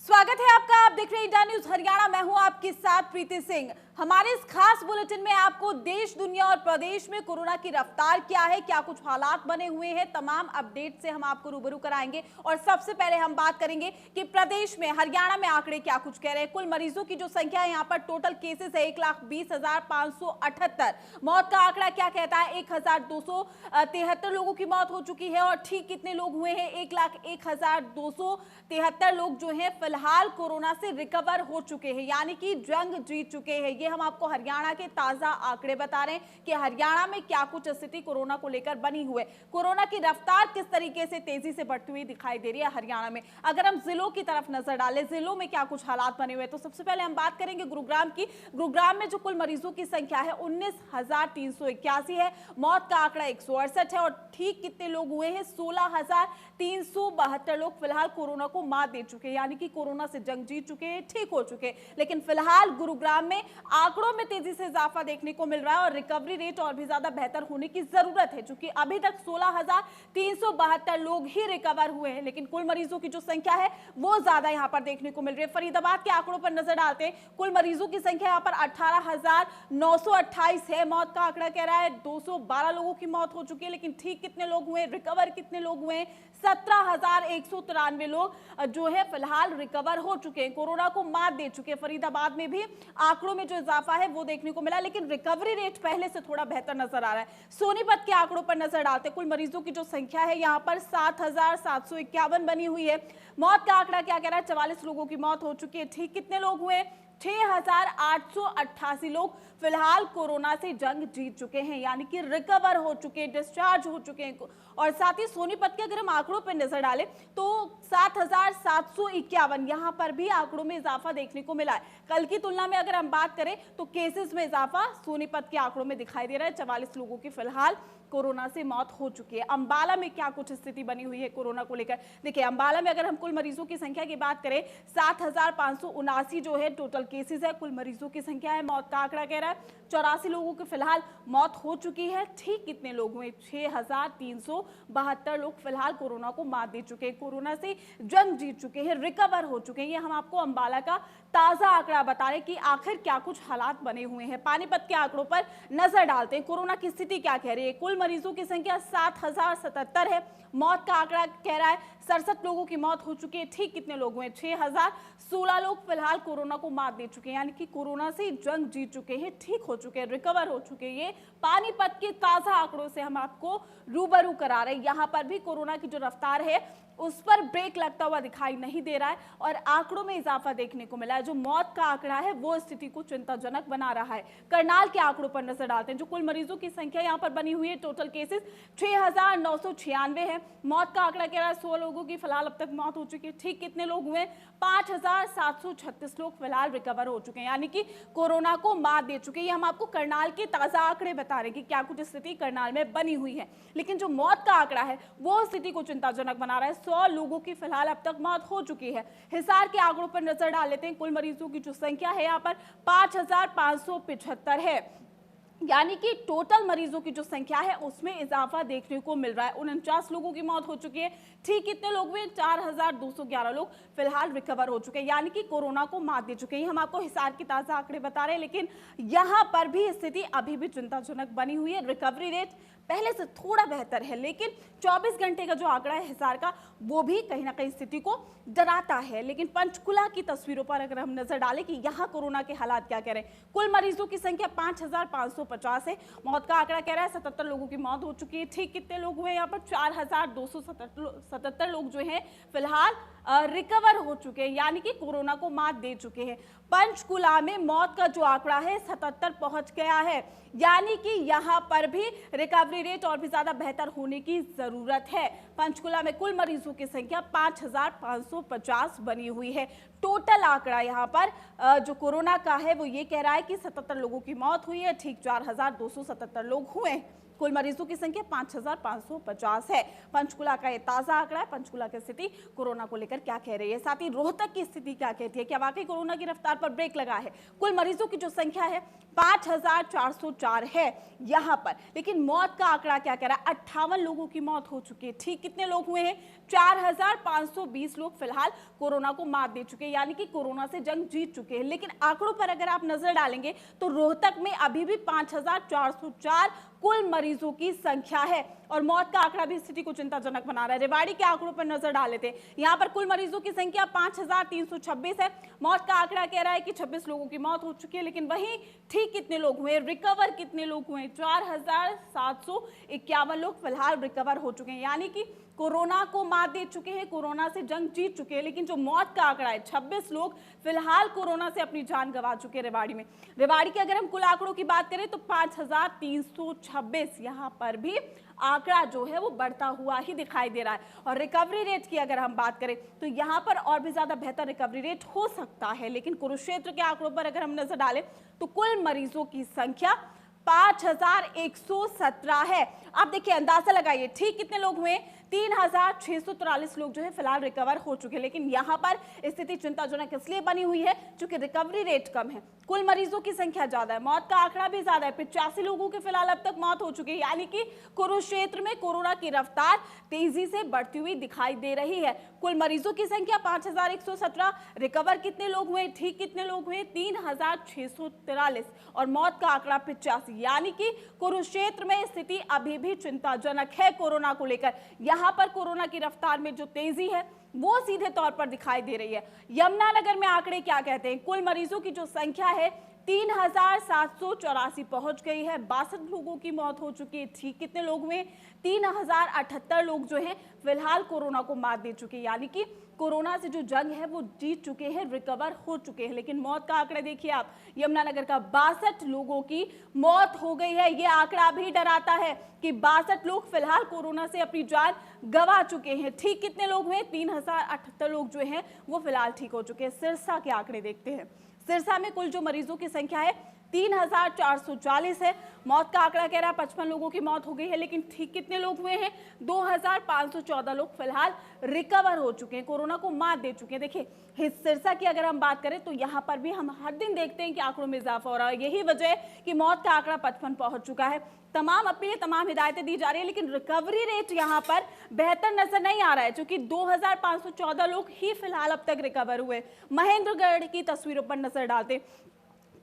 स्वागत है आपका। आप देख रहे हैं इंडिया न्यूज हरियाणा। मैं हूं आपके साथ प्रीति सिंह। हमारे इस खास बुलेटिन में आपको देश, दुनिया और प्रदेश में कोरोना की रफ्तार क्या है, क्या कुछ हालात बने हुए हैं, तमाम अपडेट से हम आपको रूबरू कराएंगे। और सबसे पहले हम बात करेंगे कि प्रदेश में, हरियाणा में आंकड़े क्या कुछ कह रहे हैं। कुल मरीजों की जो संख्या है, यहाँ पर टोटल केसेस है 1,20,578। मौत का आंकड़ा क्या कहता है, 1,273 लोगों की मौत हो चुकी है। और ठीक कितने लोग हुए हैं, 1,01,273 लोग जो है फिलहाल कोरोना से रिकवर हो चुके हैं, यानी कि जंग जीत चुके हैं। ये हम आपको हरियाणा के ताजा आंकड़े बता रहे हैं कि हरियाणा में क्या कुछ स्थिति कोरोना को लेकर बनी हुई है। कोरोना की रफ्तार किस तरीके से तेजी से बढ़ती हुई दिखाई दे रही है हरियाणा में। अगर हम जिलों की तरफ नजर डालें, जिलों में क्या कुछ हालात बने हुए, तो सबसे पहले हम बात करेंगे गुरुग्राम की। गुरुग्राम में जो कुल मरीजों की संख्या है 19,381 है। मौत का आंकड़ा 168 है। और ठीक कितने लोग हुए हैं, 16,372 लोग फिलहाल कोरोना को मात दे चुके हैं, यानी कि कोरोना से जंग जीत चुके हैं, ठीक हो चुके हैं। लेकिन फिलहाल गुरुग्राम में आंकड़ों में तेजी से इजाफा देखने को मिल रहा है और रिकवरी रेट और भी ज्यादा बेहतर होने की जरूरत है, क्योंकि अभी तक 16,372 लोग ही रिकवर हुए हैं, लेकिन कुल मरीजों की जो संख्या है वो ज्यादा यहां पर देखने को मिल रही है। फरीदाबाद के आंकड़ों पर नजर डालते हैं, कुल मरीजों की संख्या यहां पर 18,928 है। मौत का आंकड़ा कह रहा है 212 लोगों की मौत हो चुकी है, लेकिन ठीक कितने लोग हुए, रिकवर कितने लोग हुए, 17,193 लोग जो है फिलहाल रिकवर हो चुके हैं, कोरोना को मात दे चुके हैं। फरीदाबाद में भी आंकड़ों में जो इजाफा है वो देखने को मिला, लेकिन रिकवरी रेट पहले से थोड़ा बेहतर नजर आ रहा है। सोनीपत के आंकड़ों पर नजर डालते, कुल मरीजों की जो संख्या है यहां पर 7,751 बनी हुई है। मौत का आंकड़ा क्या कह रहा है, 44 लोगों की मौत हो चुकी है। ठीक कितने लोग हुए, 6,888 लोग फिलहाल कोरोना से जंग जीत चुके हैं, यानी कि रिकवर हो चुके हैं, डिस्चार्ज हो चुके हैं। और साथ ही सोनीपत के अगर हम आंकड़ों पर नजर डालें तो 7,751 यहां पर भी आंकड़ों में इजाफा देखने को मिला है। कल की तुलना में अगर हम बात करें तो केसेस में इजाफा सोनीपत के आंकड़ों में दिखाई दे रहा है। 44 लोगों की फिलहाल कोरोना से मौत हो चुकी है। अंबाला में क्या कुछ स्थिति बनी हुई है कोरोना को लेकर, देखिए अंबाला में अगर हम कुल मरीजों की संख्या की बात करें, 7,579 जो है टोटल केसेस है, कुल मरीजों की संख्या है। मौत का आंकड़ा कह रहा है 84 लोगों की फिलहाल मौत हो चुकी है। ठीक कितने लोग हुए, 6,372 लोग फिलहाल कोरोना को मात दे चुके हैं, कोरोना से जंग जीत चुके हैं, रिकवर हो चुके हैं। ये हम आपको अंबाला का ताजा आंकड़ा बता रहे कि आखिर क्या कुछ हालात बने हुए हैं। पानीपत के आंकड़ों पर नजर डालते हैं, कोरोना की स्थिति क्या कह रही है। कुल मरीजों की संख्या 7,077 है। मौत का आंकड़ा कह रहा है 67 लोगों की मौत हो चुकी है। ठीक कितने लोग हुए, 6,016 लोग फिलहाल कोरोना को मात दे चुके हैं, यानी कि कोरोना से जंग जीत चुके हैं, ठीक हो चुके हैं, रिकवर हो चुके हैं। ये पानीपत के ताजा आंकड़ों से हम आपको रूबरू करा रहे हैं। यहां पर भी कोरोना की जो रफ्तार है उस पर ब्रेक लगता हुआ दिखाई नहीं दे रहा है और आंकड़ों में इजाफा देखने को मिला है। जो मौत का आंकड़ा है वो स्थिति को चिंताजनक बना रहा है। करनाल के आंकड़ों पर नजर डालते हैं, जो कुल मरीजों की संख्या यहां पर बनी हुई है, टोटल केसेस 6,996 है। मौत का आंकड़ा कह रहा है 100 लोगों की फिलहाल अब तक मौत हो चुकी है। ठीक कितने लोग हुए, 5,736 लोग फिलहाल रिकवर हो चुके हैं, यानी कि कोरोना को मात दे चुके हैं। हम आपको करनाल के ताजा आंकड़े बता रहे हैं कि क्या कुछ स्थिति करनाल में बनी हुई है, लेकिन जो मौत का आंकड़ा है वो स्थिति को चिंताजनक बना रहा है। 100 लोगों की फिलहाल अब तक मौत हो चुकी है। हिसार के आंकड़ों पर नजर डाल लेते हैं, कुल मरीजों की जो संख्या है यहाँ पर 5,575 है, यानी कि टोटल मरीजों की जो संख्या है उसमें इजाफा देखने को मिल रहा है। 49 लोगों की मौत हो चुकी है। ठीक कितने लोग हुए, 4,211 लोग फिलहाल रिकवर हो चुके हैं, यानी कि कोरोना को मात दे चुके हैं। हम आपको हिसार की ताजा आंकड़े बता रहे हैं, लेकिन यहां पर भी स्थिति अभी भी चिंताजनक बनी हुई है। रिकवरी रेट पहले से थोड़ा बेहतर है, लेकिन 24 घंटे का जो आंकड़ा है हिसार का वो भी कहीं ना कहीं स्थिति को डराता है। लेकिन पंचकुला की तस्वीरों पर अगर हम नजर डालें कि यहाँ कोरोना के हालात क्या कह रहे हैं, कुल मरीजों की संख्या 5,550 है। मौत का आंकड़ा कह रहा है 77 लोगों की मौत हो चुकी है। ठीक कितने लोग हुए, यहाँ पर 4,277 लोग जो हैं फिलहाल रिकवर हो चुके हैं, यानी कि कोरोना को मात दे चुके हैं। पंचकुला में मौत का जो आंकड़ा है 77 पहुंच गया है, यानी कि यहां पर भी रिकवरी रेट और भी ज्यादा बेहतर होने की जरूरत है। पंचकुला में कुल मरीजों की संख्या 5,550 बनी हुई है। टोटल आंकड़ा यहां पर जो कोरोना का है वो ये कह रहा है कि 77 लोगों की मौत हुई है। ठीक 4,277 लोग हुए कुल मरीजों की संख्या 5,550 है। पंचकुला का ये ताजा आंकड़ा है। पंचकुला की स्थिति कोरोना को लेकर क्या कह रही है, साथ ही रोहतक की स्थिति क्या कहती है, क्या वाकई कोरोना की रफ्तार पर ब्रेक लगा है। कुल मरीजों की जो संख्या है 5,404 है यहां पर, लेकिन मौत का आंकड़ा क्या कह रहा है, 58 लोगों की मौत हो चुकी है। ठीक कितने लोग हुए हैं, 4,520 लोग फिलहाल कोरोना को मात दे चुके हैं, यानी कि कोरोना से जंग जीत चुके हैं। लेकिन आंकड़ों पर अगर आप नजर डालेंगे तो रोहतक में अभी भी 5,404 कुल मरीजों की संख्या है और मौत का आंकड़ा भी स्थिति को चिंताजनक बना रहा है। रेवाड़ी के आंकड़ों पर नजर डाले थे, यहां पर कुल मरीजों की संख्या 5,326 है। मौत का आंकड़ा कह रहा है कि 26 लोगों की मौत हो चुकी है, लेकिन वहीं ठीक कितने लोग हुए, रिकवर कितने लोग हुए, 4,751 लोग फिलहाल रिकवर हो चुके हैं, यानी कि कोरोना को मात दे चुके हैं, कोरोना से जंग जीत चुके हैं। लेकिन जो मौत का आंकड़ा है, 26 लोग फिलहाल कोरोना से अपनी जान गंवा चुके हैं रेवाड़ी में। रेवाड़ी के अगर हम कुल आंकड़ों की बात करें तो 5,326, यहां पर भी आंकड़ा जो है वो बढ़ता हुआ ही दिखाई दे रहा है। और रिकवरी रेट की अगर हम बात करें तो यहां पर और भी ज्यादा बेहतर रिकवरी रेट हो सकता है, लेकिन कुरुक्षेत्र के आंकड़ों पर अगर हम नजर डालें तो कुल मरीजों की संख्या 5,117 है। आप देखिए, अंदाजा लगाइए ठीक कितने लोग हुए, 3,643 लोग जो है फिलहाल रिकवर हो चुके हैं। लेकिन यहां पर स्थिति चिंताजनक इसलिए बनी हुई है क्योंकि रिकवरी रेट कम है, कुल मरीजों की संख्या ज्यादा है, मौत का आंकड़ा भी ज्यादा है। 85 लोगों के फिलहाल अब तक मौत हो चुकी है, यानी कि कुरुक्षेत्र में कोरोना की रफ्तार तेजी से बढ़ती हुई दिखाई दे रही है। कुल मरीजों की संख्या 5,117, रिकवर कितने लोग हुए, ठीक कितने लोग हुए, 3,643 और मौत का आंकड़ा 85, यानी कि कुरुक्षेत्र में स्थिति अभी भी चिंताजनक है कोरोना को लेकर। यहां पर कोरोना की रफ्तार में जो तेजी है वो सीधे तौर पर दिखाई दे रही है। यमुनानगर में आंकड़े क्या कहते हैं, कुल मरीजों की जो संख्या है 3,784 पहुंच गई है, 62 लोगों की मौत हो चुकी है। ठीक कितने लोग हुए, 3,078 लोग जो हैं फिलहाल कोरोना को मात दे चुके हैं, यानी कि कोरोना से जो जंग है वो जीत चुके हैं, रिकवर हो चुके हैं। लेकिन मौत का आंकड़ा देखिए आप, यमुनानगर का 62 लोगों की मौत हो गई है। ये आंकड़ा भी डराता है कि 62 लोग फिलहाल कोरोना से अपनी जान गंवा चुके हैं। ठीक कितने लोग हुए, 3,078 लोग जो हैं वो फिलहाल ठीक हो चुके हैं। सिरसा के आंकड़े देखते हैं, सिरसा में कुल जो मरीजों की संख्या है 3,440 है, मौत का आंकड़ा कह रहा है 55 लोगों की मौत हो गई है। लेकिन ठीक कितने लोग हुए हैं, 2,514 लोग फिलहाल रिकवर हो चुके हैं, कोरोना को मात दे चुके हैं। देखिए सिरसा की अगर हम बात करें तो यहाँ पर भी हम हर दिन देखते हैं कि आंकड़ों में इजाफा हो रहा है। यही वजह है कि मौत का आंकड़ा 55 पहुंच चुका है। तमाम अपीलें, तमाम हिदायतें दी जा रही है, लेकिन रिकवरी रेट यहाँ पर बेहतर नजर नहीं आ रहा है, क्योंकि 2,514 लोग ही फिलहाल अब तक रिकवर हुए। महेंद्रगढ़ की तस्वीरों पर नजर डालते,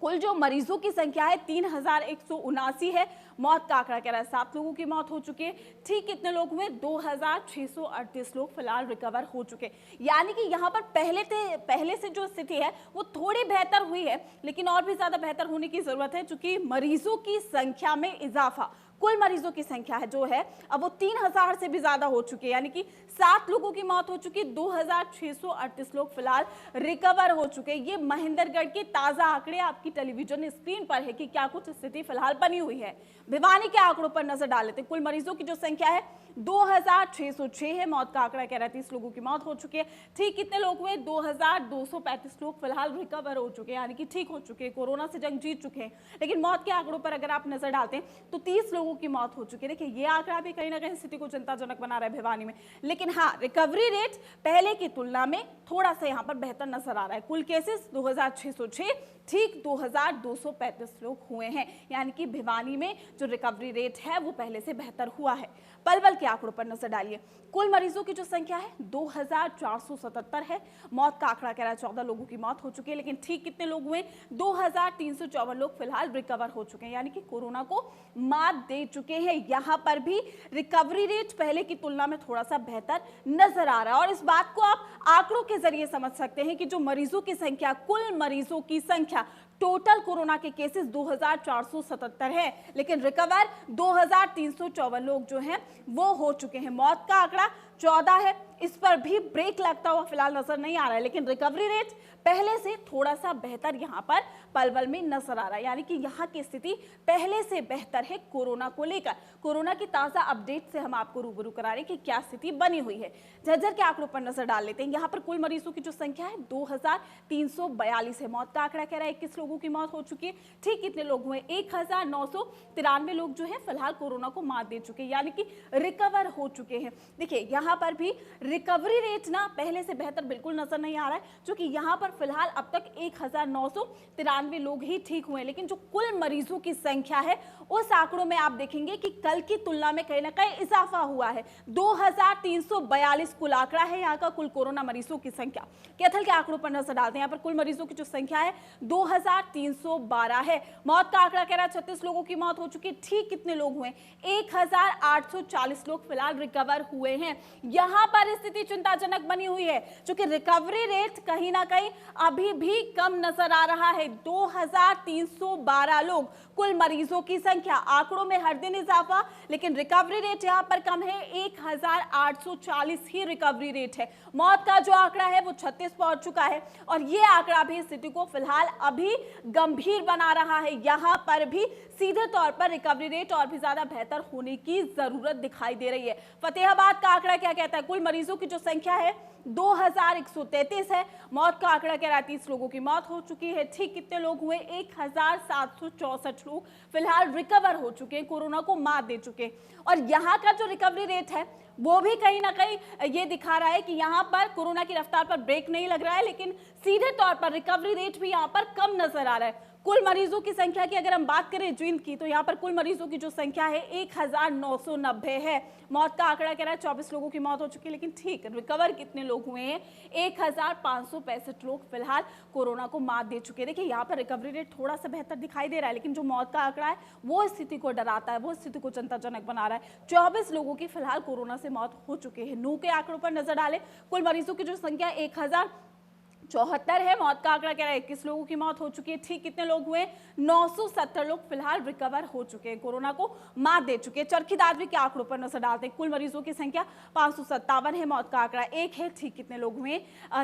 कुल जो मरीजों की संख्या है 3,179 है, मौत का आंकड़ा कह रहा है 7 लोगों की मौत हो चुकी है। ठीक कितने लोग हुए, 2,638 लोग फिलहाल रिकवर हो चुके, यानी कि यहाँ पर पहले से जो स्थिति है वो थोड़ी बेहतर हुई है, लेकिन और भी ज्यादा बेहतर होने की जरूरत है, क्योंकि मरीजों की संख्या में इजाफा, कुल मरीजों की संख्या है जो है अब वो 3,000 से भी ज्यादा हो चुकी है, यानी कि 7 लोगों की मौत हो चुकी, 2,638 लोग फिलहाल रिकवर हो चुके। ये महेंद्रगढ़ के ताजा आंकड़े आपकी टेलीविजन स्क्रीन पर है कि क्या कुछ स्थिति फिलहाल बनी हुई है। भिवानी के आंकड़ों पर नजर डाल लेते हैं, कुल मरीजों की जो संख्या है 2,606 है, मौत का आंकड़ा कह रहा है 30 लोगों की मौत हो चुकी है। ठीक कितने लोग हुए, 2,235 लोग फिलहाल रिकवर हो चुके हैं, यानी कि ठीक हो चुके हैं, कोरोना से जंग जीत चुके हैं। लेकिन मौत के आंकड़ों पर अगर आप नजर डालते हैं तो 30 लोगों की मौत हो चुकी है। देखिए ये आंकड़ा भी कहीं ना कहीं स्थिति को चिंताजनक बना रहा है भिवानी में। लेकिन हाँ, रिकवरी रेट पहले की तुलना में थोड़ा सा यहाँ पर बेहतर नजर आ रहा है। कुल केसेस 2,606, ठीक 2,235 लोग हुए हैं, यानी कि भिवानी में जो रिकवरी रेट है वो पहले से बेहतर हुआ है। पलवल के आंकड़ों पर नजर डालिए, कुल मरीजों की जो संख्या है 2,477 है, मौत का आंकड़ा कह रहा है 14 लोगों की मौत हो चुकी है। लेकिन ठीक कितने लोग हुए, 2,354 लोग फिलहाल रिकवर हो चुके हैं, यानी कि कोरोना को मात दे चुके हैं। यहां पर भी रिकवरी रेट पहले की तुलना में थोड़ा सा बेहतर नजर आ रहा है, और इस बात को आप आंकड़ों के जरिए समझ सकते हैं कि जो मरीजों की संख्या, कुल मरीजों की संख्या, टोटल कोरोना के केसेस 2,477 है, लेकिन रिकवर 2,354 लोग जो हैं वो हो चुके हैं। मौत का आंकड़ा 14 है, इस पर भी ब्रेक लगता हुआ फिलहाल नजर नहीं आ रहा है। लेकिन रिकवरी रेट पहले से थोड़ा सा बेहतर यहाँ पर पलवल में नजर आ रहा है, यानी कि यहाँ की स्थिति पहले से बेहतर है कोरोना को लेकर। कोरोना की ताजा अपडेट से हम आपको रूबरू करा रहे हैं कि क्या स्थिति बनी हुई है। झज्जर के आंकड़ों पर नजर डाल लेते हैं। यहाँ पर कुल मरीजों की जो संख्या है 2342 है। मौत का आंकड़ा कह रहा है 21 लोगों की मौत हो चुकी है। ठीक कितने लोग हुए? 1993 लोग जो है फिलहाल कोरोना को मात दे चुके हैं, यानी कि रिकवर हो चुके हैं। देखिए यहाँ पर भी रिकवरी रेट ना पहले से बेहतर बिल्कुल नजर नहीं आ रहा है, क्योंकि यहाँ पर फिलहाल अब तक 1993 लोग ही ठीक हुए हैं। लेकिन जो कुल मरीजों की संख्या है उस आंकड़ों में आप देखेंगे कि कल की तुलना में कहीं ना कहीं इजाफा हुआ है। 2342 कुल आंकड़ा है यहाँ का कुल कोरोना मरीजों की संख्या। कैथल के आंकड़ों पर नजर डालते हैं। यहाँ पर कुल मरीजों की जो संख्या है 2312 है। मौत का आंकड़ा कह रहा है 36 लोगों की मौत हो चुकी है। ठीक कितने लोग हुए? 1840 लोग फिलहाल रिकवर हुए हैं। यहाँ पर स्थिति चिंताजनक बनी हुई है, क्योंकि रिकवरी रेट कहीं ना कहीं अभी भी कम नजर आ रहा है। 2312 लोग कुल मरीजों की संख्या, आंकड़ों में हर दिन इजाफा, लेकिन रिकवरी रेट यहां पर कम है। 1840 ही रिकवरी रेट है। मौत का जो आंकड़ा है वो 36 पहुंच चुका है, और ये आंकड़ा भी स्थिति को फिलहाल अभी गंभीर बना रहा है। यहां पर भी सीधे तौर पर रिकवरी रेट और भी ज्यादा बेहतर होने की जरूरत दिखाई दे रही है। फतेहाबाद का आंकड़ा क्या कहता है? कुल मरीजों की जो संख्या है 2133 है। मौत का आंकड़ा कह रहा है 30 लोगों की मौत हो चुकी है। ठीक कितने लोग हुए? 1764 लोग फिलहाल रिकवर हो चुके हैं, कोरोना को मात दे चुके हैं। और यहाँ का जो रिकवरी रेट है वो भी कहीं ना कहीं ये दिखा रहा है कि यहाँ पर कोरोना की रफ्तार पर ब्रेक नहीं लग रहा है, लेकिन सीधे तौर पर रिकवरी रेट भी यहाँ पर कम नजर आ रहा है। कुल मरीजों की संख्या की अगर हम बात करें जींद की, तो यहाँ पर कुल मरीजों की जो संख्या है 1990 है। मौत का आंकड़ा कह रहा है 24 लोगों की मौत हो चुकी है। लेकिन ठीक रिकवर कितने लोग हुए हैं? 1565 लोग फिलहाल कोरोना को मात दे चुके हैं। देखिए यहाँ पर रिकवरी रेट थोड़ा सा बेहतर दिखाई दे रहा है, लेकिन जो मौत का आंकड़ा है वो स्थिति को डराता है, वो स्थिति को चिंताजनक बना रहा है। 24 लोगों की फिलहाल कोरोना से मौत हो चुकी है। नू के आंकड़ों पर नजर डालें, कुल मरीजों की जो संख्या 1074 है। मौत का आंकड़ा कह रहा है 21 लोगों की मौत हो चुकी है। ठीक कितने लोग हुए? 970 लोग फिलहाल रिकवर हो चुके हैं, कोरोना को मात दे चुके हैं। चरखी दादरी के आंकड़ों पर नजर डालते हैं। कुल मरीजों की संख्या 557 है। मौत का आंकड़ा 1 है। ठीक कितने लोग हुए?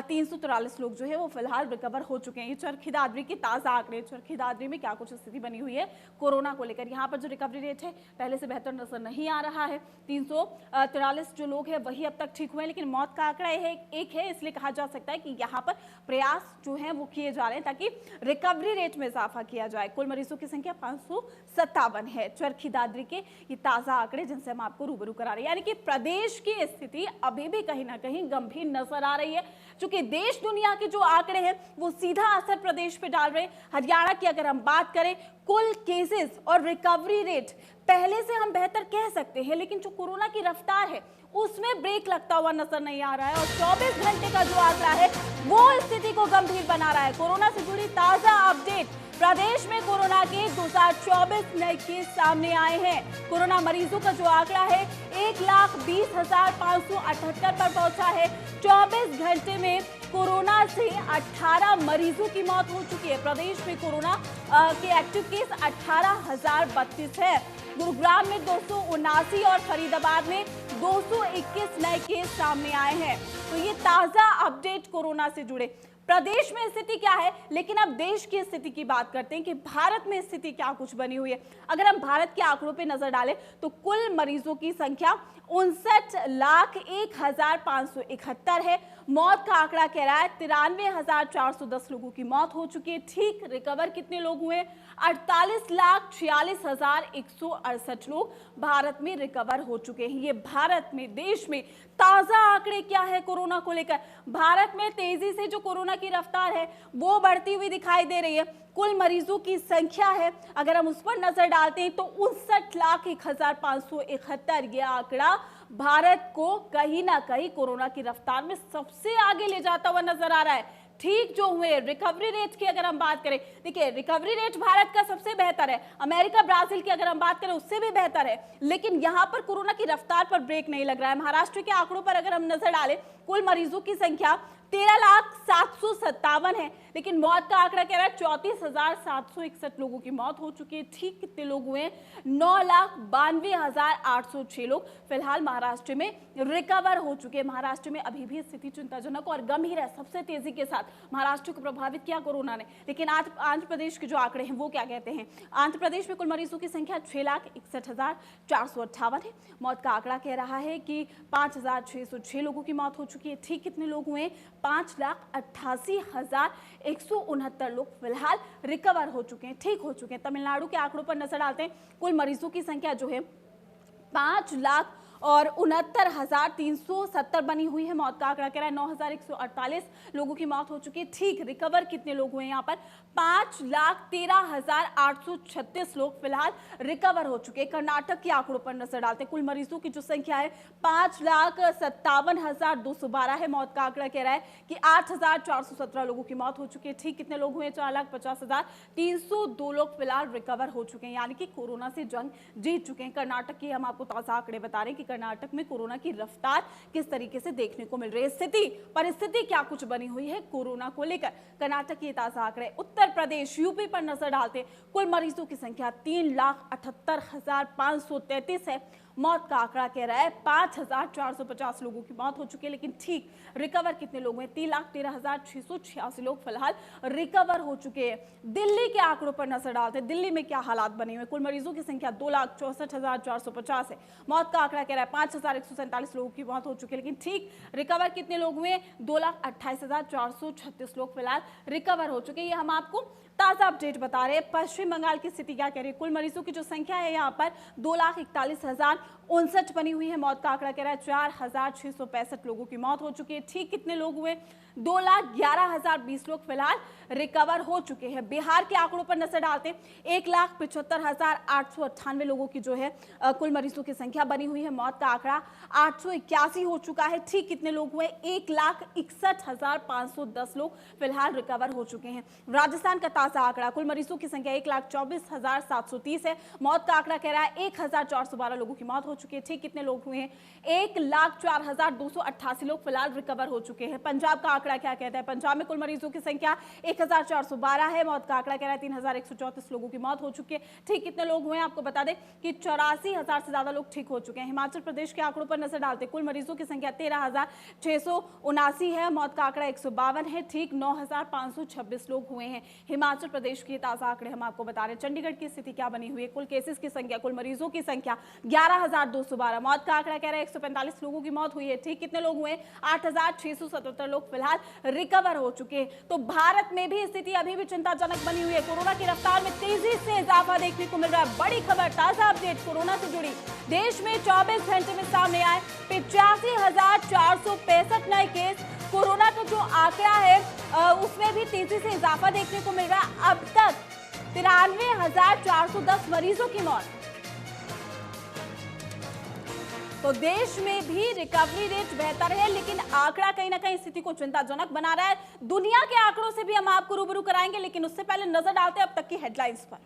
343 लोग जो है वो फिलहाल रिकवर हो चुके हैं। ये चरखी दादरी के ताजा आंकड़े। चरखी दादरी में क्या कुछ स्थिति बनी हुई है कोरोना को लेकर। यहाँ पर जो रिकवरी रेट है पहले से बेहतर नजर नहीं आ रहा है। 343 जो लोग हैं वही अब तक ठीक हुए हैं, लेकिन मौत का आंकड़ा 1 है। इसलिए कहा जा सकता है कि यहाँ पर प्रयास जो है वो किए जा रहे हैं ताकि रिकवरी रेट में इजाफा किया जाए। कुल मरीजों की संख्या 557 है। चरखी दादरी के ये ताजा आंकड़े जिनसे हम आपको रूबरू करा रहे हैं, यानी कि प्रदेश की स्थिति अभी भी कहीं ना कहीं गंभीर नजर आ रही है। चूंकि देश दुनिया के जो आंकड़े हैं वो सीधा असर प्रदेश पे डाल रहे हैं। हरियाणा की अगर हम बात करें, कुल केसेस और रिकवरी रेट पहले से हम बेहतर कह सकते हैं, लेकिन जो कोरोना की रफ्तार है उसमें ब्रेक लगता हुआ नजर नहीं आ रहा है। और 24 घंटे का जो आंकड़ा है वो स्थिति को गंभीर बना रहा है। कोरोना से जुड़ी ताजा अपडेट, प्रदेश में कोरोना के 2024 नए केस सामने आए हैं। कोरोना मरीजों का जो आंकड़ा है 1,20,578 पर पहुंचा है। 24 घंटे में कोरोना से 18 मरीजों की मौत हो चुकी है। प्रदेश में कोरोना के एक्टिव केस 18,032 है। गुरुग्राम में 279 और फरीदाबाद में 221 नए केस सामने आए हैं। तो ये ताजा अपडेट कोरोना से जुड़े। प्रदेश में स्थिति क्या है, लेकिन अब देश की स्थिति की बात करते हैं कि भारत में स्थिति क्या कुछ बनी हुई है। अगर हम भारत के आंकड़ों पे नजर डालें तो कुल मरीजों की संख्या 59,01,571 है। मौत का आंकड़ा कह रहा है 93,410 लोगों की मौत हो चुकी है। ठीक रिकवर कितने लोग हुए? 48,46,168 लोग भारत में रिकवर हो चुके हैं। ये भारत में, देश में ताजा आंकड़े क्या है कोरोना को लेकर। भारत में तेजी से जो कोरोना की रफ्तार है वो बढ़ती हुई दिखाई दे रही है। कुल मरीजों की संख्या है अगर हम उस पर नजर डालते हैं तो 59,01,571 ये आंकड़ा भारत को कहीं ना कहीं कोरोना की रफ्तार में सबसे आगे ले जाता हुआ नजर आ रहा है। ठीक जो हुए रिकवरी रेट की अगर हम बात करें, देखिए रिकवरी रेट भारत का सबसे बेहतर है। अमेरिका, ब्राजील की अगर हम बात करें उससे भी बेहतर है, लेकिन यहां पर कोरोना की रफ्तार पर ब्रेक नहीं लग रहा है। महाराष्ट्र के आंकड़ों पर अगर हम नजर डालें, कुल मरीजों की संख्या 13,07,57 57 है, लेकिन मौत का आंकड़ा कह रहा है 34,761 लोगों की मौत हो चुकी है। ठीक कितने लोग हुए हैं? 9,92,806 लोग फिलहाल महाराष्ट्र में रिकवर हो चुके हैं। महाराष्ट्र में अभी भी स्थिति चिंताजनक और गंभीर है। सबसे तेजी के साथ महाराष्ट्र को प्रभावित किया कोरोना ने, लेकिन आंध्र प्रदेश के जो आंकड़े हैं वो क्या कहते हैं? आंध्र प्रदेश में कुल मरीजों की संख्या 6,61,458 है। मौत का आंकड़ा कह रहा है कि 5,606 लोगों की मौत हो चुकी है। ठीक कितने लोग हुए? 5,88,169 लोग फिलहाल रिकवर हो चुके हैं, ठीक हो चुके हैं। तमिलनाडु के आंकड़ों पर नजर डालते हैं। कुल मरीजों की संख्या जो है 5,69,370 बनी हुई है। मौत का आंकड़ा कह रहा है 9,148 लोगों की मौत हो चुकी है। ठीक रिकवर कितने लोग हुए? यहाँ पर 5,13,836 लोग फिलहाल रिकवर हो चुके हैं। कर्नाटक के आंकड़ों पर नजर डालते हैं। कुल मरीजों की जो संख्या है 5,57,212 है। मौत का आंकड़ा कह रहा है कि 8,417 लोगों की मौत हो चुकी है। ठीक कितने लोग हुए? 4,50,302 लोग फिलहाल रिकवर हो चुके हैं, यानी कि कोरोना से जंग जीत चुके हैं। कर्नाटक की हम आपको ताजा आंकड़े बता रहे हैं कि कर्नाटक में कोरोना की रफ्तार किस तरीके से देखने को मिल रही है। परिस्थिति क्या कुछ बनी हुई है कोरोना को लेकर, कर्नाटक के ताजा आंकड़े। उत्तर प्रदेश यूपी पर नजर डालते, कुल मरीजों की संख्या 3,78,533 है। मौत का आंकड़ा कह रहा है 5,450 लोगों की मौत हो चुकी है, लेकिन ठीक रिकवर कितने लोग हैं? 3,13,686 लोग फिलहाल रिकवर हो चुके हैं। दिल्ली के आंकड़ों पर नजर डालते हैं। दिल्ली में क्या हालात बने हुए? कुल मरीजों की संख्या 2,64,450 है। मौत का आंकड़ा कह रहा है 5,147 लोगों की मौत हो चुकी है, लेकिन ठीक रिकवर कितने लोग हुए? 2,28,436 लोग फिलहाल रिकवर हो चुके हैं। ये हम आपको ताजा अपडेट बता रहे हैं। पश्चिम बंगाल की स्थिति क्या कह रही है? कुल मरीजों की जो संख्या है यहाँ पर 2,41,059 बनी हुई है। मौत का आंकड़ा कह रहा है 4,665 लोगों की मौत हो चुकी है। ठीक कितने लोग हुए? 2,11,020 लोग फिलहाल रिकवर हो चुके हैं। बिहार के आंकड़ों पर नजर डालते हैं। 1,75,898 लोगों की जो है कुल मरीजों की संख्या बनी हुई है। मौत का आंकड़ा 881 हो चुका है। ठीक कितने लोग हुए? 1,61,510 लोग फिलहाल रिकवर हो चुके हैं। राजस्थान का ताजा आंकड़ा, कुल मरीजों की संख्या 1,24,730 है। मौत का आंकड़ा कह रहा है 1,412 लोगों की मौत हो चुकी है। ठीक कितने लोग हुए हैं? 1,04,288 लोग फिलहाल रिकवर हो चुके हैं। पंजाब का आंकड़ा क्या कहता है? पंजाब में कुल मरीजों की संख्या 1,412 है। मौत का आंकड़ा कह रहा है 3,134 लोगों की मौत हो चुकी है। ठीक कितने लोग हुए हैं? आपको बता दें कि 84,000 से ज्यादा लोग ठीक हो चुके हैं। हिमाचल प्रदेश के आंकड़ों पर नजर डालते, कुल मरीजों की संख्या 13,679 है। मौत का आंकड़ा 152 है। ठीक 9,526 लोग हुए हैं। हिमाचल प्रदेश के ताजा आंकड़े हम आपको बता रहे हैं। चंडीगढ़ की स्थिति क्या बनी हुई है? कुल केसेस की संख्या, कुल मरीजों की संख्या 11,212। मौत का आंकड़ा कह रहा है 145 लोगों की मौत हुई है। ठीक कितने लोग हुए? 8,677 लोग फिलहाल रिकवर हो चुके हैं। तो भारत में भी स्थिति अभी भी चिंताजनक बनी हुई है। कोरोना की रफ्तार में तेजी से इजाफा देखने को मिल रहा है। बड़ी खबर, ताजा अपडेट कोरोना से जुड़ी। देश में 24 घंटे में सामने आए 85,465 नए केस। कोरोना का जो आंकड़ा है उसमें भी तेजी से इजाफा देखने को मिल रहा है। अब तक 93,410 मरीजों की मौत। तो देश में भी रिकवरी रेट बेहतर है, लेकिन आंकड़ा कहीं ना कहीं स्थिति को चिंताजनक बना रहा है। दुनिया के आंकड़ों से भी हम आपको रूबरू कराएंगे, लेकिन उससे पहले नजर डालते हैं अब तक की हेडलाइंस पर।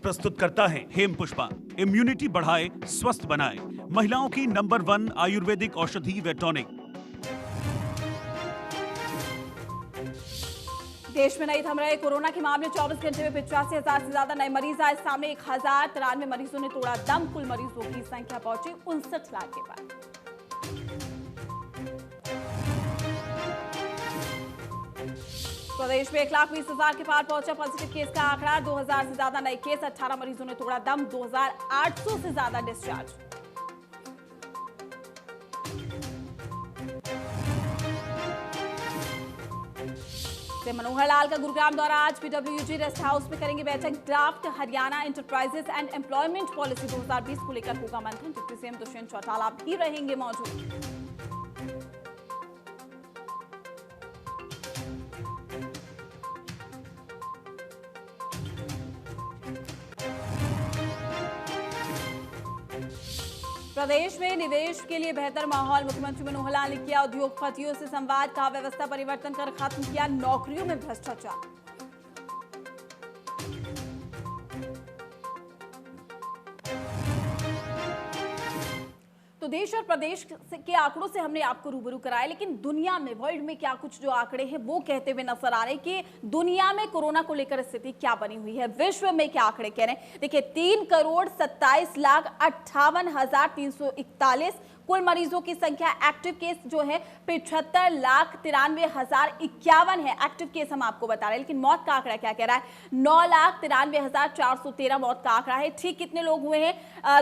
प्रस्तुत करता है हेम पुष्पा। इम्यूनिटी बढ़ाए, स्वस्थ बनाए, महिलाओं की नंबर 1 आयुर्वेदिक औषधि व टॉनिक। देश में नहीं थम रहे कोरोना के मामले। 24 घंटे में 85,000 से ज्यादा नए मरीज आए सामने। 1,093 मरीजों ने तोड़ा दम। कुल मरीजों की संख्या पहुंची 59 लाख के पार। प्रदेश में 1,20,000 के पार पहुंचा पॉजिटिव केस का आंकड़ा। 2,000 से ज्यादा नए केस, 18 मरीजों ने तोड़ा दम। 2,800 से ज्यादा डिस्चार्ज। मनोहर लाल का गुरुग्राम दौरा। आज पीडब्ल्यूजी रेस्ट हाउस में करेंगे बैठक। Draft Haryana enterprises and employment policy 2020 को लेकर होगा मंथन। डिप्टी सीएम दुष्यंत चौटाला भी रहेंगे मौजूद। प्रदेश में निवेश के लिए बेहतर माहौल। मुख्यमंत्री मनोहर लाल ने किया उद्योगपतियों से संवाद। कहा व्यवस्था परिवर्तन कर खत्म किया नौकरियों में भ्रष्टाचार। तो देश और प्रदेश के आंकड़ों से हमने आपको रूबरू कराया, लेकिन दुनिया में, वर्ल्ड में क्या कुछ जो आंकड़े हैं वो कहते हुए नजर आ रहे हैं कि दुनिया में कोरोना को लेकर स्थिति क्या बनी हुई है, विश्व में क्या आंकड़े कह रहे हैं। देखिए 3,27,58,341 कुल मरीजों की संख्या, एक्टिव केस जो है 75,93,051 है। एक्टिव केस हम आपको बता रहे हैं, लेकिन मौत का आंकड़ा क्या कह रहा है? 9,93,413 मौत का आंकड़ा है। ठीक कितने लोग हुए हैं?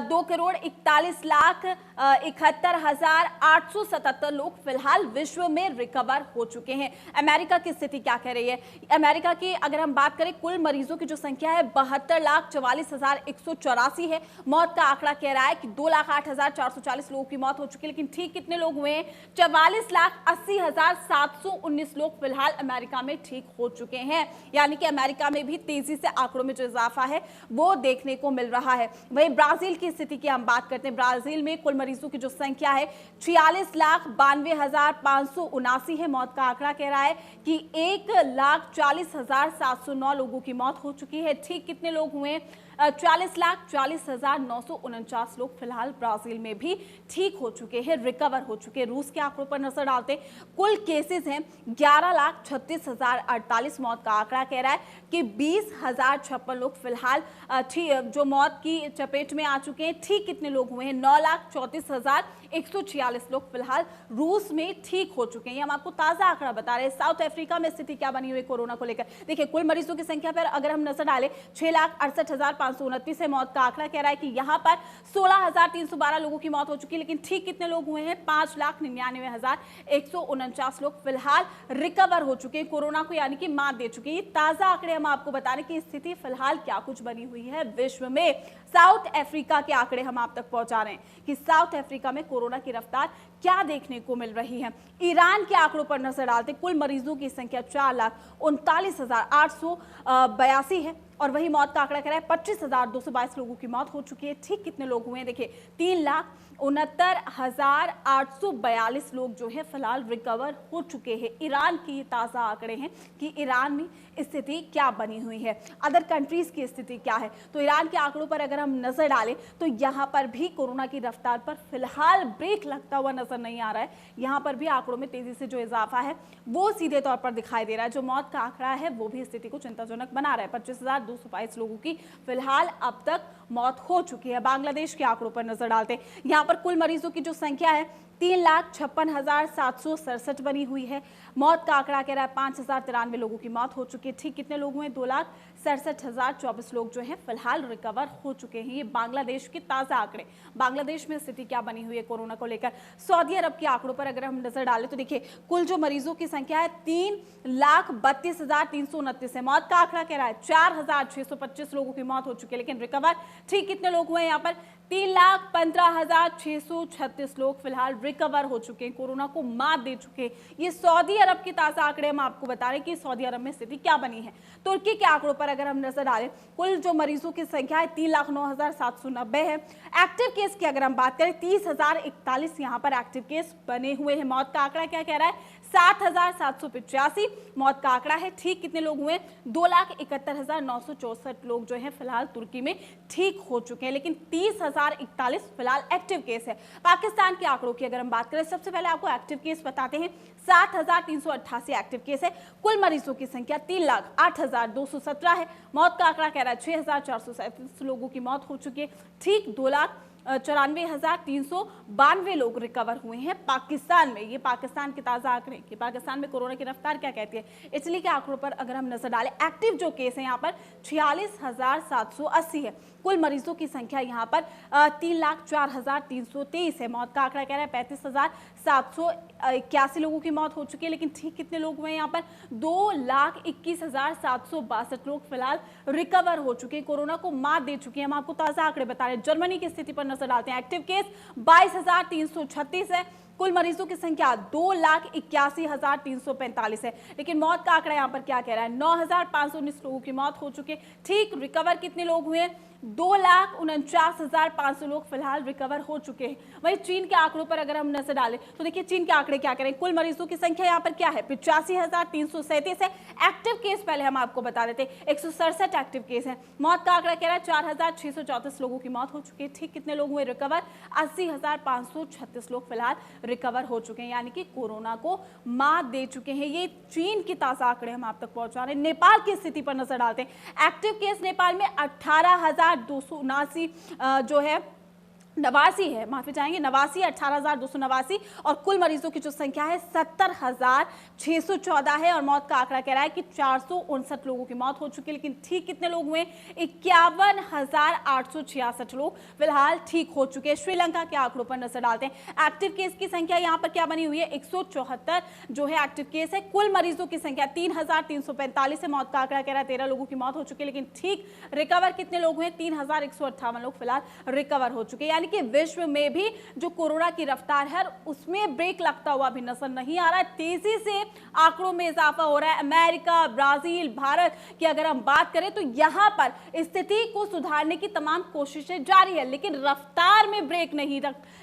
2,41,71,877 लोग फिलहाल विश्व में रिकवर हो चुके हैं। अमेरिका की स्थिति क्या कह रही है? अमेरिका की अगर हम बात करें, कुल मरीजों की जो संख्या है 72,44,184 है। मौत का आंकड़ा कह रहा है कि 2,08,440 लोगों की मौत हो चुकी है, लेकिन ठीक कितने लोग हुए हैं? 44,80,719 लोग फिलहाल अमेरिका में ठीक हो चुके हैं। यानी कि अमेरिका में भी तेजी से आंकड़ों में जो इजाफा है वो देखने को मिल रहा है। वहीं ब्राजील की स्थिति की हम बात करते हैं। ब्राजील में कुल मरीजों की जो संख्या है 46,92,579 है। मौत का आंकड़ा कह रहा है कि 1,40,709 लोगों की मौत हो चुकी है। ठीक कितने लोग हुए? 40,40,949 लोग फिलहाल ब्राजील में भी ठीक हो चुके हैं, रिकवर हो चुके हैं। रूस के आंकड़ों पर नजर डालते हैं, कुल केसेस हैं 11,36,048। मौत का आंकड़ा कह रहा है कि 20,056 लोग फिलहाल जो मौत की चपेट में आ चुके हैं। ठीक कितने लोग हुए हैं? 9,34,146 लोग फिलहाल रूस में ठीक हो चुके हैं। ये हम आपको ताजा आंकड़ा बता रहे हैं। साउथ अफ्रीका में स्थिति क्या बनी हुई कोरोना को लेकर? देखिए कुल मरीजों की संख्या पर अगर हम नजर डालें, 6,68,529 है। मौत का आंकड़ा कह रहा है कि यहां पर 16,312 लोगों की मौत हो चुकी है, लेकिन ठीक कितने लोग हुए हैं? 5,99,149 लोग फिलहाल रिकवर हो चुके हैं कोरोना को, यानी कि मात दे चुके हैं। ये ताजा आंकड़े हम आपको बता रहे हैं कि स्थिति फिलहाल क्या कुछ बनी हुई है विश्व में। साउथ अफ्रीका के आंकड़े हम आप तक पहुंचा रहे हैं कि साउथ अफ्रीका में कोरोना की रफ्तार क्या देखने को मिल रही है। ईरान के आंकड़ों पर नजर डालते, कुल मरीजों की संख्या 4,39,882 है और वही मौत का आंकड़ा कह रहा है 25,222 लोगों की मौत हो चुकी है। ठीक कितने लोग हुए हैं? देखिए 3,69,842 लोग जो है फिलहाल रिकवर हो चुके हैं। ईरान की ये ताजा आंकड़े हैं कि ईरान में स्थिति क्या बनी हुई है। अदर कंट्रीज की स्थिति क्या है? तो ईरान के आंकड़ों पर अगर हम नजर डालें तो यहां पर भी कोरोना की रफ्तार पर फिलहाल ब्रेक लगता हुआ नजर नहीं आ रहा है। यहां पर भी आंकड़ों में तेजी से जो इजाफा है वो सीधे तौर पर दिखाई दे रहा है। जो मौत का आंकड़ा है वो भी स्थिति को चिंताजनक बना रहा है। 25,222 लोगों की फिलहाल अब तक मौत हो चुकी है। बांग्लादेश के आंकड़ों पर नजर डालते हैं, यहां पर कुल मरीजों की जो संख्या है 3,56,767 बनी हुई है। मौत का आंकड़ा कह रहा है 5,093 लोगों की मौत हो चुकी है। ठीक कितने लोग हुए? 2,67,024 लोग जो हैं फिलहाल रिकवर हो चुके हैं। ये बांग्लादेश के ताजा आंकड़े। बांग्लादेश में स्थिति क्या बनी हुई है कोरोना को लेकर? सऊदी अरब के आंकड़ों पर अगर हम नजर डालें तो देखिए कुल जो मरीजों की संख्या है 3,32,329 है। मौत का आंकड़ा कह रहा है 4,625 लोगों की मौत हो चुकी है, लेकिन रिकवर ठीक कितने लोग हुए? यहाँ पर 3,15,636 लोग फिलहाल रिकवर हो चुके हैं, कोरोना को मात दे चुके हैं। ये सऊदी अरब की ताजा आंकड़े हम आपको बता रहे हैं कि सऊदी अरब में स्थिति क्या बनी है। तुर्की के आंकड़ों पर अगर हम नजर डालें, कुल जो मरीजों की संख्या है 3,09,790 है। एक्टिव केस की अगर हम बात करें 30,041 यहाँ पर एक्टिव केस बने हुए हैं। मौत का आंकड़ा क्या कह रहा है? 7,785 मौत का आंकड़ा है। ठीक कितने लोग हुए? 2,71,964 लोग जो है फिलहाल तुर्की में ठीक हो चुके हैं, लेकिन 30,041 फिलहाल एक्टिव केस है। पाकिस्तान के आंकड़ों की अगर हम बात करें, सबसे पहले आपको एक्टिव केस बताते हैं। 7,388 एक्टिव केस है। कुल मरीजों की संख्या 3,08,217 है। मौत का आंकड़ा कह रहा है 6,437 लोगों की मौत हो चुकी है। ठीक 2,94,392 लोग रिकवर हुए हैं पाकिस्तान में। ये पाकिस्तान के ताजा आंकड़े कि पाकिस्तान में कोरोना की रफ्तार क्या कहती है। इटली के आंकड़ों पर अगर हम नजर डालें, एक्टिव जो केस है यहाँ पर 46,780 है। कुल मरीजों की संख्या यहाँ पर 3,04,323 है। मौत का आंकड़ा कह रहा है 35,781 लोगों की मौत हो चुकी है, लेकिन ठीक कितने लोग हुए? यहाँ पर 2,21,762 लोग फिलहाल रिकवर हो चुके हैं, कोरोना को मात दे चुके हैं। हम आपको ताजा आंकड़े बता रहे हैं। जर्मनी की स्थिति पर नजर डालते हैं। एक्टिव केस 22,336 है। कुल मरीजों की संख्या 2,81,345 है। लेकिन मौत का आंकड़ा यहाँ पर क्या कह रहा है, 9,519 लोगों की मौत हो चुकी है। ठीक रिकवर कितने लोग हुए, 2,49,500 लोग फिलहाल रिकवर हो चुके हैं। वहीं चीन के आंकड़ों पर अगर हम नजर डालें तो देखिए चीन के आंकड़े क्या करें। कुल मरीजों की संख्या यहाँ पर क्या है, 85,337 है। एक्टिव केस पहले हम आपको बता देते, 167 एक्टिव केस है। मौत का आंकड़ा कह रहा है 4,634 लोगों की मौत हो चुकी है। ठीक कितने लोग हुए रिकवर, 80,536 लोग फिलहाल रिकवर हो चुके हैं, यानी कि कोरोना को मात दे चुके हैं। ये चीन की ताजा आंकड़े हम आप तक पहुंचा रहे हैं। नेपाल की स्थिति पर नजर डालते हैं। एक्टिव केस नेपाल में 18,279 जो है नवासी है, माफी चाहेंगे, 18,289 और कुल मरीजों की जो संख्या है 70,614 है। और मौत का आंकड़ा कह रहा है कि 459 लोगों की मौत हो चुकी है। लेकिन ठीक कितने लोग हुए, 51,866 लोग फिलहाल ठीक हो चुके हैं। श्रीलंका के आंकड़ों पर नजर डालते हैं। एक्टिव केस की संख्या यहां पर क्या बनी हुई है, 174 जो है एक्टिव केस है। कुल मरीजों की संख्या 3,345 है। मौत का आंकड़ा कह रहा है 13 लोगों की मौत हो चुकी है। लेकिन ठीक रिकवर कितने लोग हुए, 3,158 लोग फिलहाल रिकवर हो चुके हैं। यानी कि विश्व में भी जो कोरोना की रफ्तार है उसमें ब्रेक लगता हुआ भी नजर नहीं आ रहा है। तेजी से आंकड़ों में इजाफा हो रहा है। अमेरिका, ब्राजील, भारत की अगर हम बात करें तो यहां पर स्थिति को सुधारने की तमाम कोशिशें जारी है, लेकिन रफ्तार में ब्रेक नहीं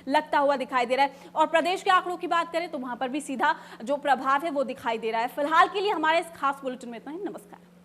लगता हुआ दिखाई दे रहा है। और प्रदेश के आंकड़ों की बात करें तो वहां पर भी सीधा जो प्रभाव है वो दिखाई दे रहा है। फिलहाल के लिए हमारे इस खास बुलेटिन में इतना ही। नमस्कार।